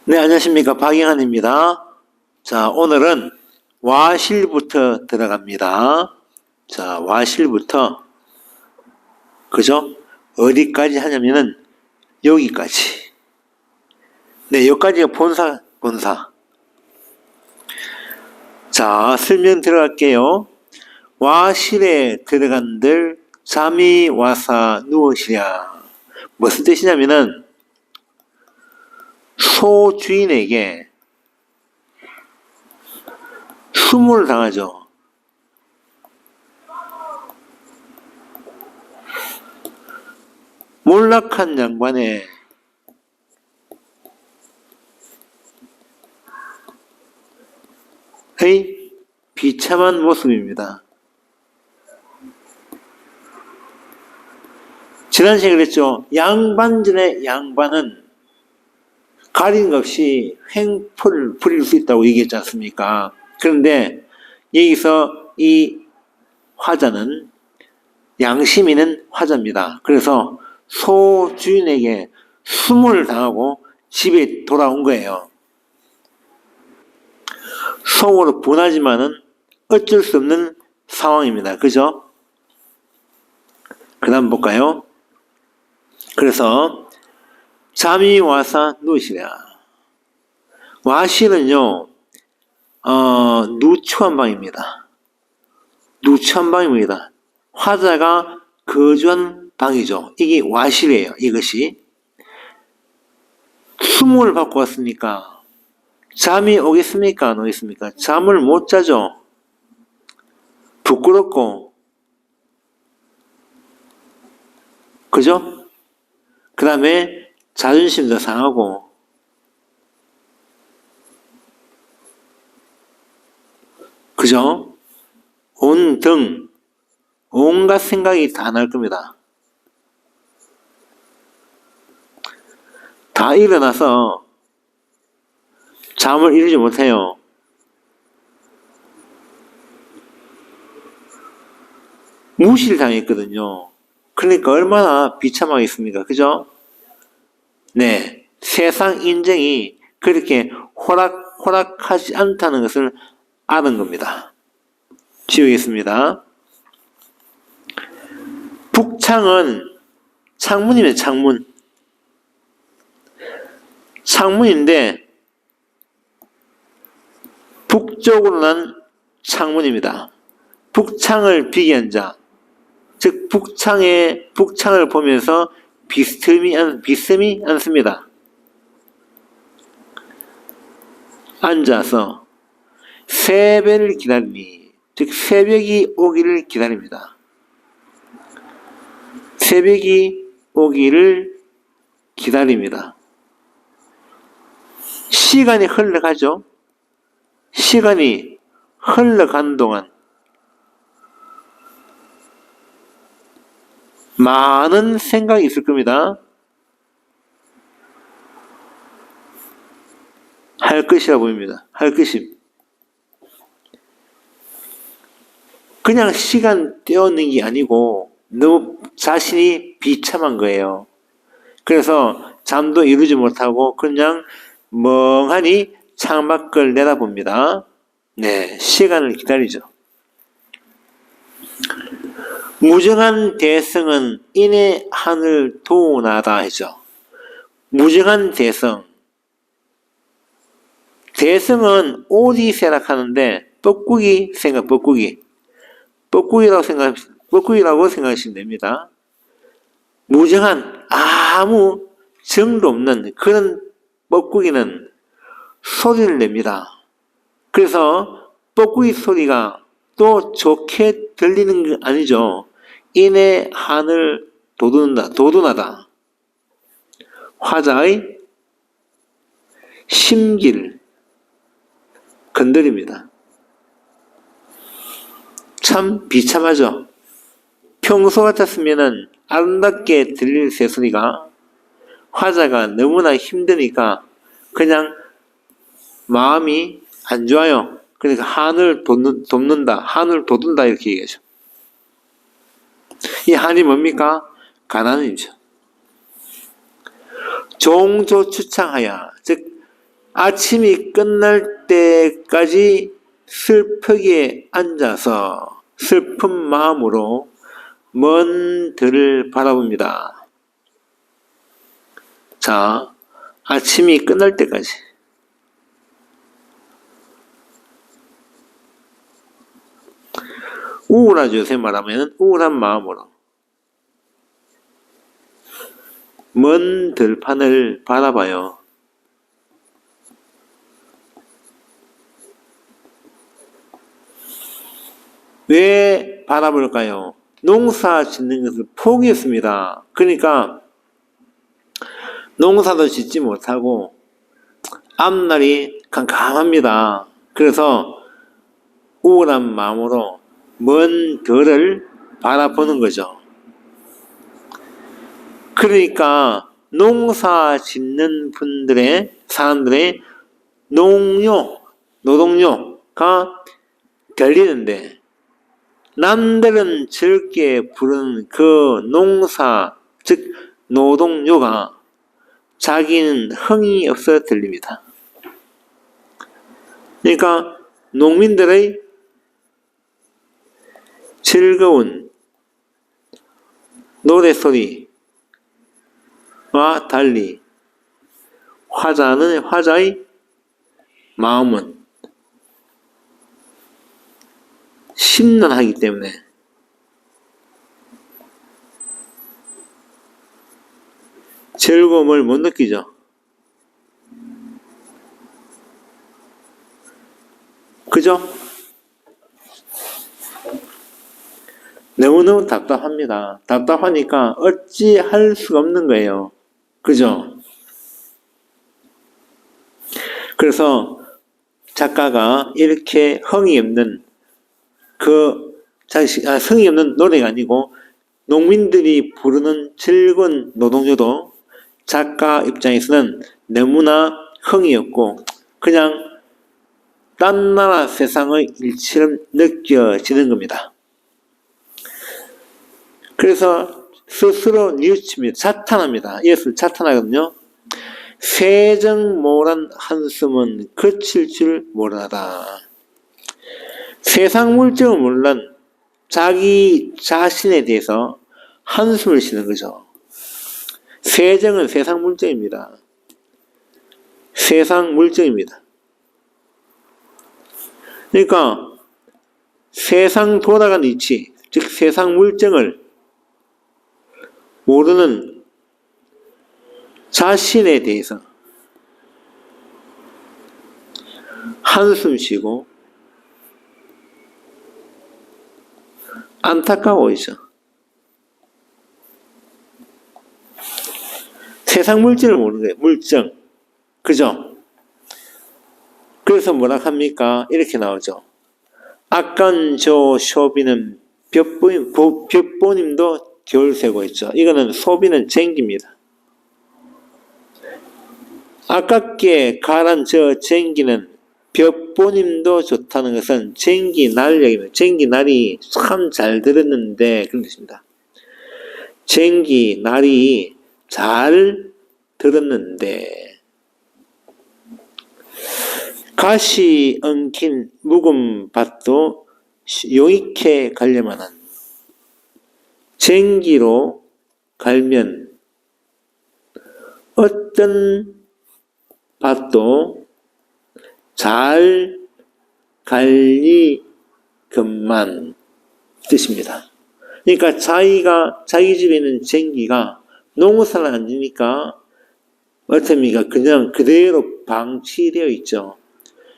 네, 안녕하십니까. 박영환입니다. 자, 오늘은 와실부터 들어갑니다. 자, 와실부터, 그죠? 어디까지 하냐면은, 여기까지. 네, 여기까지가 본사. 자, 설명 들어갈게요. 와실에 들어간들 잠이 와서 누우시랴. 무슨 뜻이냐면은, 소주인에게 수모를 당하죠. 몰락한 양반의 비참한 모습입니다. 지난 시간에 그랬죠. 양반전의 양반은 가린 것 없이 횡포를 부릴 수 있다고 얘기했지 않습니까? 그런데 여기서 이 화자는 양심 있는 화자입니다. 그래서 소주인에게 수모를 당하고 집에 돌아온 거예요. 속으로 분하지만은 어쩔 수 없는 상황입니다. 그죠? 그 다음 볼까요? 그래서 잠이 와서 누우시랴. 와실은요, 누추한 방입니다. 누추한 방입니다. 화자가 거주한 방이죠. 이게 와실이에요. 이것이. 수모를 받고 왔으니까 잠이 오겠습니까? 안 오겠습니까? 잠을 못 자죠. 부끄럽고. 그죠? 그 다음에 자존심도 상하고. 그죠? 온갖 생각이 다 날 겁니다. 다 일어나서 잠을 이루지 못해요. 무시를 당했거든요. 그러니까 얼마나 비참하겠습니까? 그죠? 네. 세상 인정이 그렇게 호락호락하지 않다는 것을 아는 겁니다. 지우겠습니다. 북창은 창문이면 창문. 창문인데 북쪽으로 난 창문입니다. 북창을 비교한 자, 즉 북창을 보면서 비스듬히 앉습니다. 앉아서 새벽을 기다리니, 즉 새벽이 오기를 기다립니다. 새벽이 오기를 기다립니다. 시간이 흘러가죠. 시간이 흘러간 동안 많은 생각이 있을 겁니다. 할 것이라 보입니다. 할 것이. 그냥 시간 때우는 게 아니고 너무 자신이 비참한 거예요. 그래서 잠도 이루지 못하고 그냥 멍하니 창밖을 내다봅니다. 네, 시간을 기다리죠. 무정한 대성은 인의 하늘 도나다 하죠. 무정한 대성. 대성은 오디세락 하는데 뻐꾸기라고 생각하시면 됩니다. 무정한 아무 정도 없는 그런 뻐꾸기는 소리를 냅니다. 그래서 뻐꾸기 소리가 또 좋게 들리는 게 아니죠. 인의 하늘 도둔하다. 화자의 심기를 건드립니다. 참 비참하죠. 평소 같았으면은 아름답게 들릴 새소리가 화자가 너무나 힘드니까 그냥 마음이 안 좋아요. 그러니까 한을 돕는다, 한을 돋운다 이렇게 얘기하죠. 이 한이 뭡니까? 가난이죠. 종조 추창하야, 즉 아침이 끝날 때까지 슬프게 앉아서 슬픈 마음으로 먼 들을 바라봅니다. 자, 아침이 끝날 때까지. 우울하죠. 요새 말하면 우울한 마음으로 먼 들판을 바라봐요. 왜 바라볼까요? 농사 짓는 것을 포기했습니다. 그러니까 농사도 짓지 못하고 앞날이 캄캄합니다. 그래서 우울한 마음으로 먼 들을 바라보는 거죠. 그러니까 농사 짓는 사람들의 노동요가 결리는데 남들은 즐게 부르는 그 농사, 즉 노동요가 자기는 흥이 없어 들립니다. 그러니까 농민들의 즐거운 노래소리와 달리 화자의 마음은 심란하기 때문에 즐거움을 못 느끼죠. 그죠? 너무너무 답답합니다. 답답하니까 어찌할 수가 없는 거예요. 그죠? 그래서 작가가 이렇게 성의 없는 노래가 아니고 농민들이 부르는 즐거운 노동요도 작가 입장에서는 너무나 흥이 없고 그냥 딴 나라 세상의 일처럼 느껴지는 겁니다. 그래서 스스로 뉘우칩니다. 자탄합니다. 예술 자탄하거든요. 세정모란 한숨은 그칠 줄 모르다. 세상 물정을 몰란 자기 자신에 대해서 한숨을 쉬는 거죠. 세정은 세상 물정입니다. 세상 물정입니다. 그러니까 세상 돌아가는 이치, 즉 세상 물정을 모르는 자신에 대해서 한숨 쉬고 안타까워하죠. 세상 물질을 모르는 거예요. 물정. 그죠? 그래서 뭐라 합니까? 이렇게 나오죠. 아깐 저 쇼비는 볕보님도 겨울 새고 있죠. 이거는 소비는 쟁기입니다. 아깝게 가란 저 쟁기는 볕보님도 좋다는 것은 쟁기 날 얘기입니다. 쟁기 날이 참 잘 들었는데 그런 뜻입니다. 쟁기 날이 잘 들었는데 가시 엉킨 묵은 밭도 용익해 가려만한 쟁기로 갈면 어떤 밭도 잘 갈리건만 뜻입니다. 그러니까 자기 집에 있는 쟁기가 농사를 안 지니까 어떻습니까? 그냥 그대로 방치되어 있죠.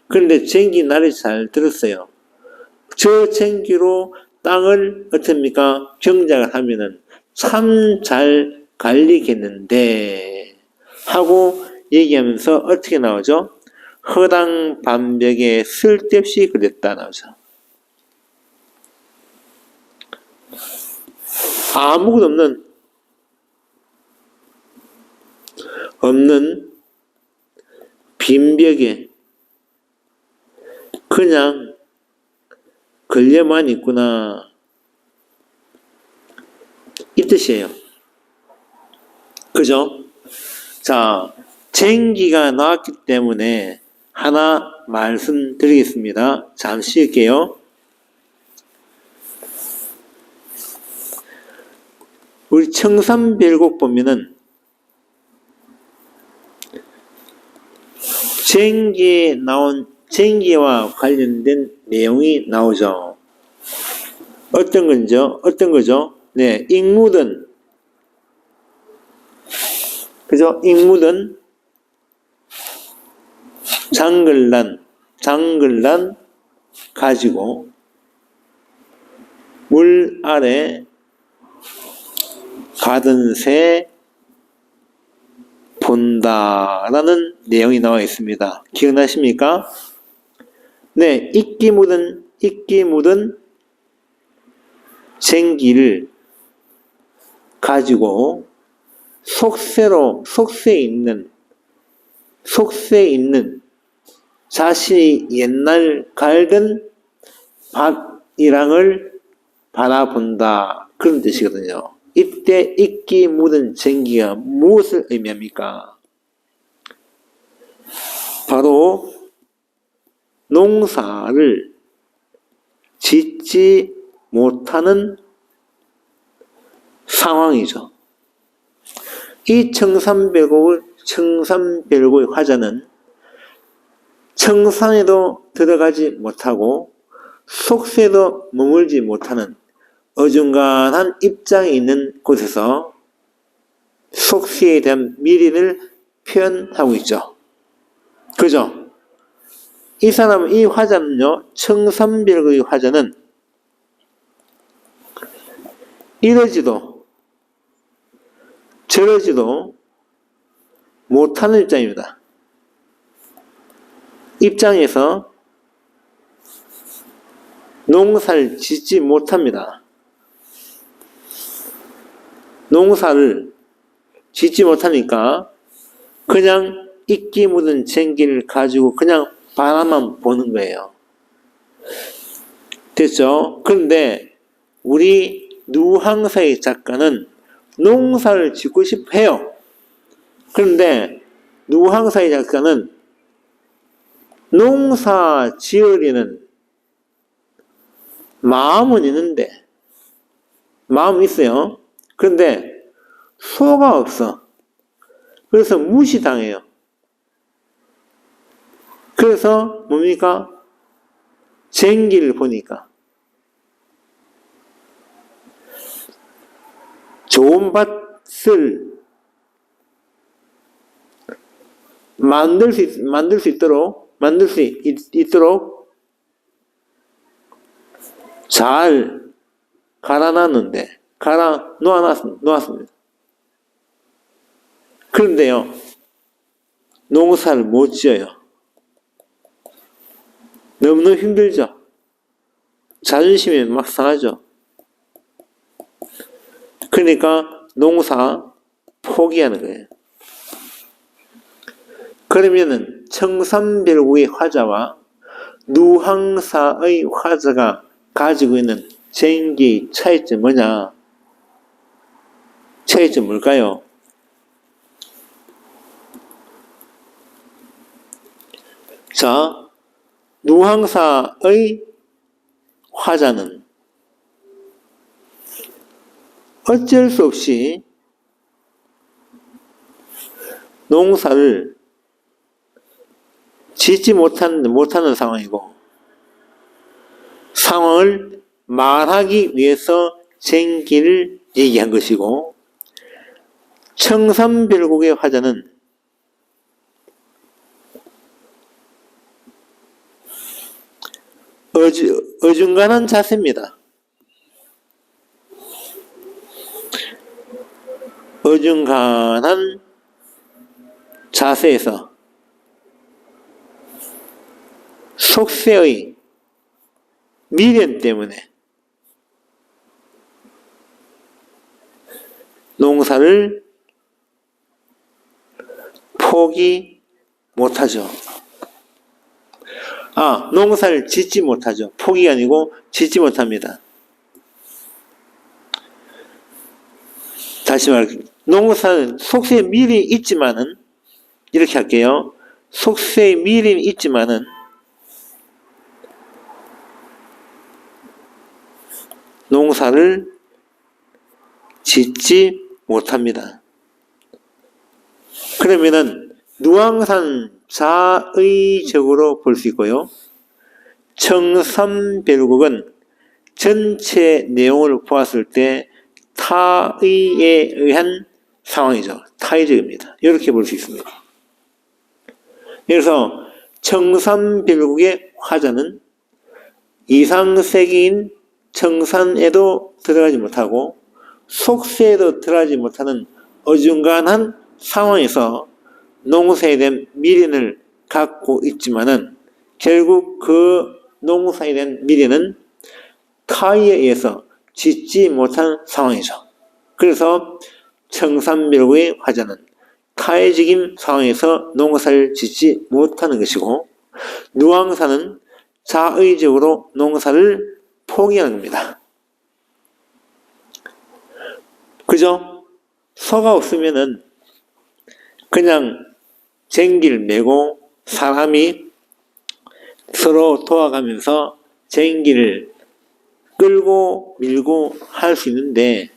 그런데 쟁기 날이 잘 들었어요. 저 쟁기로 땅을 어떻습니까? 경작을 하면은 참 잘 갈리겠는데 하고 얘기하면서 어떻게 나오죠? 허당 반벽에 쓸데없이 그랬다 나오죠. 아무것도 없는 빈벽에 그냥 걸려만 있구나 이 뜻이에요. 그죠? 자, 쟁기가 나왔기 때문에 하나 말씀드리겠습니다. 잠시 쉴게요. 우리 청산별곡 보면은 쟁기에 나온 쟁기와 관련된 내용이 나오죠. 어떤 거죠? 네, 익무든, 그죠? 익무든, 장글란 가지고 물 아래 가던 새 본다라는 내용이 나와 있습니다. 기억나십니까? 네, 이끼 묻은 쟁기를 가지고 속세에 있는 자신이 옛날 갈던 밭이랑을 바라본다. 그런 뜻이거든요. 이때 이끼 묻은 쟁기가 무엇을 의미합니까? 바로 농사를 짓지 못하는 상황이죠. 이 청산별곡의 화자는 청산에도 들어가지 못하고 속세도 머물지 못하는 어중간한 입장에 있는 곳에서 속세에 대한 미련을 표현하고 있죠. 그죠? 이 화자는요, 청산별곡의 화자는 이러지도 저러지도 못하는 입장에서 농사를 짓지 못합니다. 농사를 짓지 못하니까 그냥 이끼 묻은 쟁기를 가지고 그냥 바라만 보는 거예요. 됐죠? 그런데 우리 누항사의 작가는 농사를 짓고 싶어 해요. 그런데 누항사의 작가는 농사 지으려는 마음은 있는데, 마음이 있어요. 그런데 소가 없어. 그래서 무시당해요. 그래서 뭡니까? 쟁기를 보니까 좋은 밭을 만들 수 있도록 잘 갈아 놓았습니다. 그런데요, 농사를 못 지어요. 너무너무 힘들죠. 자존심이 막 상하죠. 그러니까 농사 포기하는 거예요. 그러면은 청산별곡의 화자와 누항사의 화자가 가지고 있는 쟁기의 차이점 뭐냐? 차이점 뭘까요? 자, 누항사의 화자는 어쩔 수 없이 농사를 짓지 못하는 상황이고, 상황을 말하기 위해서 쟁기를 얘기한 것이고, 청산별곡의 화자는 어중간한 자세입니다. 어중간한 자세에서 속세의 미련 때문에 농사를 포기 못하죠. 농사를 짓지 못하죠. 포기가 아니고 짓지 못합니다. 다시 말해, 농사는 속세에 미련이 있지만은 이렇게 할게요. 속세의 미리는 있지만은 농사를 짓지 못합니다. 그러면은 누황산 자의적으로 볼 수 있고요. 청산별국은 전체 내용을 보았을 때 타의에 의한 상황이죠. 타의적입니다. 이렇게 볼 수 있습니다. 그래서 청산별국의 화자는 이상세기인 청산에도 들어가지 못하고 속세에도 들어가지 못하는 어중간한 상황에서 농사에 대한 미련을 갖고 있지만은 결국 그 농사에 대한 미련은 타의에 의해서 짓지 못한 상황이죠. 그래서 청산별국의 화자는 타의적인 상황에서 농사를 짓지 못하는 것이고 누황산은 자의적으로 농사를 포기하는 겁니다. 그죠? 소가 없으면은 그냥 쟁기를 메고 사람이 서로 도와가면서 쟁기를 끌고 밀고 할 수 있는데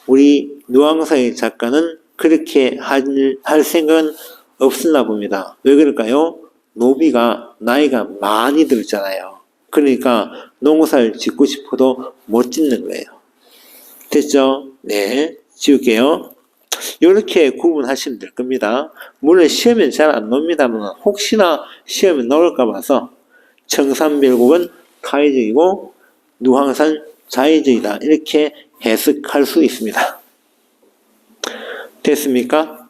우리 누황사의 작가는 그렇게 할 생각은 없었나 봅니다. 왜 그럴까요? 노비가 나이가 많이 들었잖아요. 그러니까 농사를 짓고 싶어도 못 짓는 거예요. 됐죠? 네, 지울게요. 이렇게 구분하시면 될 겁니다. 물론 시험엔 잘 안 나옵니다만 혹시나 시험에 나올까 봐서 청산별국은 타의적이고 누황산 자의적이다 이렇게 해석할 수 있습니다. 됐습니까?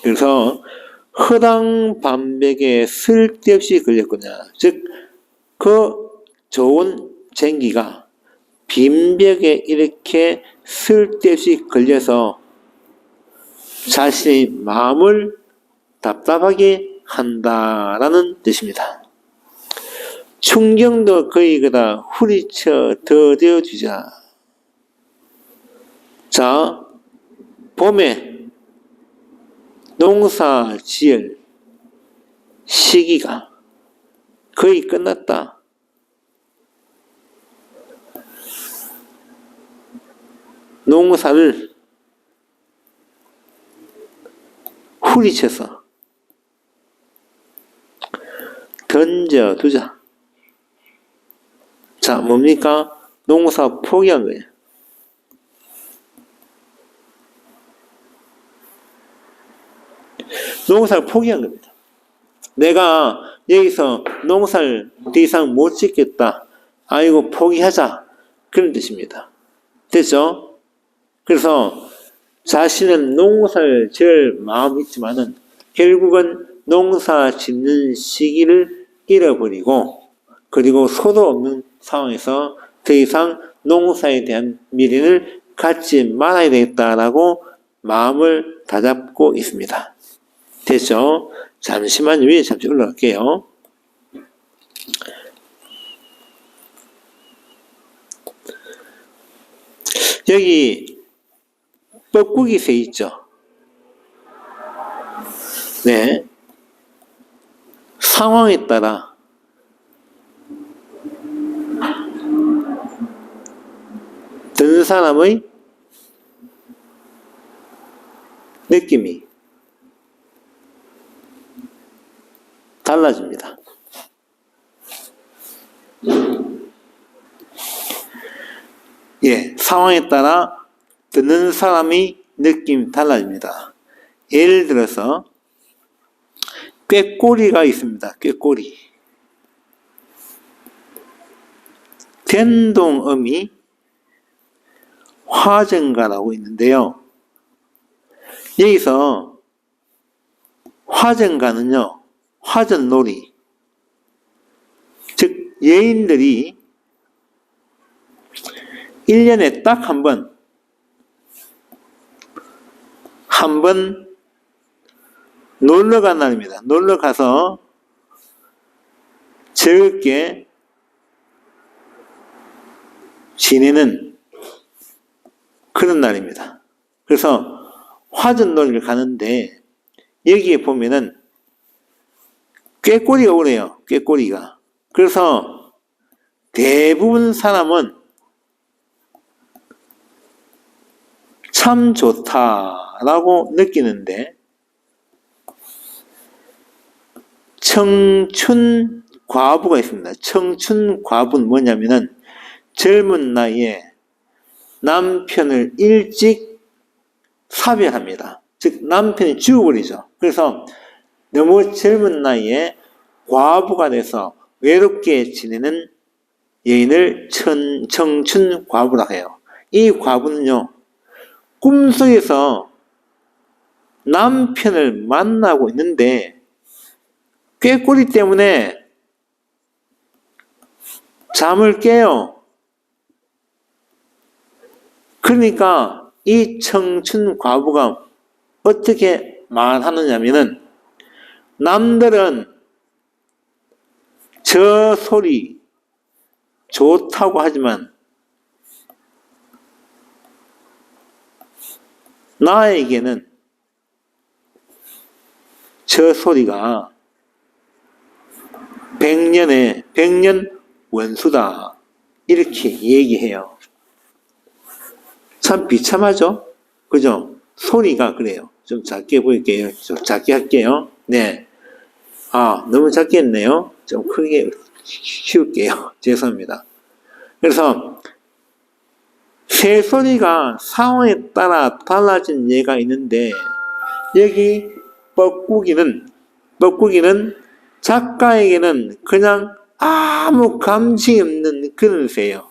그래서 허당 반백에 쓸데없이 걸렸거냐, 즉 그 좋은 쟁기가 빈벽에 이렇게 쓸데없이 걸려서 자신의 마음을 답답하게 한다라는 뜻입니다. 충경도 거의거다 후리쳐 더뎌주자. 자, 봄에 농사 지을 시기가 거의 끝났다. 농사를 후리쳐서 던져두자. 자, 뭡니까? 농사 포기한 거예요. 농사를 포기한 겁니다. 내가 여기서 농사를 더 이상 못 짓겠다. 아이고, 포기하자. 그런 뜻입니다. 됐죠? 그래서 자신은 농사를 지을 마음이 있지만은 결국은 농사 짓는 시기를 잃어버리고 그리고 소도 없는 상황에서 더 이상 농사에 대한 미련을 갖지 말아야 되겠다라고 마음을 다잡고 있습니다. 됐죠? 잠시만 위에 잠시 올라갈게요. 여기 뻐꾸기 새 있죠? 네. 상황에 따라 듣는 사람의 느낌이 달라집니다. 예, 상황에 따라 듣는 사람이 느낌이 달라집니다. 예를 들어서 꾀꼬리가 있습니다. 꾀꼬리. 된동음이 화전가라고 있는데요. 여기서 화전가는요, 화전놀이. 즉, 여인들이 1년에 딱 한 번 놀러 간 날입니다. 놀러 가서 즐겁게 지내는 그런 날입니다. 그래서 화전놀이를 가는데 여기에 보면은 꾀꼬리가 오네요. 꾀꼬리가. 그래서 대부분 사람은 참 좋다라고 느끼는데 청춘 과부가 있습니다. 청춘 과부는 뭐냐면은 젊은 나이에 남편을 일찍 사별합니다. 즉 남편이 죽어버리죠. 그래서 너무 젊은 나이에 과부가 돼서 외롭게 지내는 여인을 청춘 과부라고 해요. 이 과부는요, 꿈속에서 남편을 만나고 있는데 꾀꼬리 때문에 잠을 깨요. 그러니까 이 청춘 과부가 어떻게 말하느냐면은 남들은 저 소리 좋다고 하지만 나에게는 저 소리가 백년 원수다. 이렇게 얘기해요. 참 비참하죠? 그죠? 소리가 그래요. 좀 작게 보일게요. 좀 작게 할게요. 네. 아, 너무 작게 했네요. 좀 크게 키울게요. 죄송합니다. 그래서 새소리가 상황에 따라 달라진 예가 있는데 여기 뻐꾸기는 작가에게는 그냥 아무 감정이 없는 그런 새예요.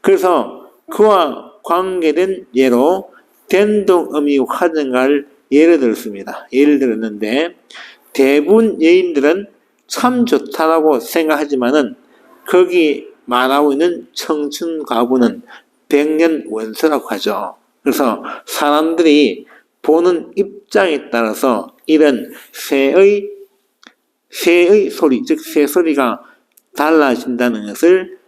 그래서 그와 관계된 예로 된동어미 화정가를 예를 들었습니다. 예를 들었는데 대부분 여인들은 참 좋다라고 생각하지만은 거기 말하고 있는 청춘 과부는 백년 원수라고 하죠. 그래서 사람들이 보는 입장에 따라서 이런 새의 소리, 즉 새소리가 달라진다는 것을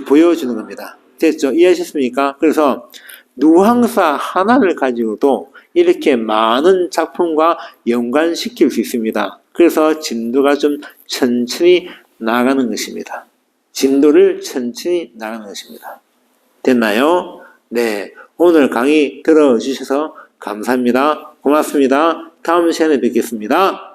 보여주는 겁니다. 됐죠? 이해하셨습니까? 그래서 누항사 하나를 가지고도 이렇게 많은 작품과 연관시킬 수 있습니다. 그래서 진도가 좀 천천히 나가는 것입니다. 진도를 천천히 나가는 것입니다. 됐나요? 네. 오늘 강의 들어주셔서 감사합니다. 고맙습니다. 다음 시간에 뵙겠습니다.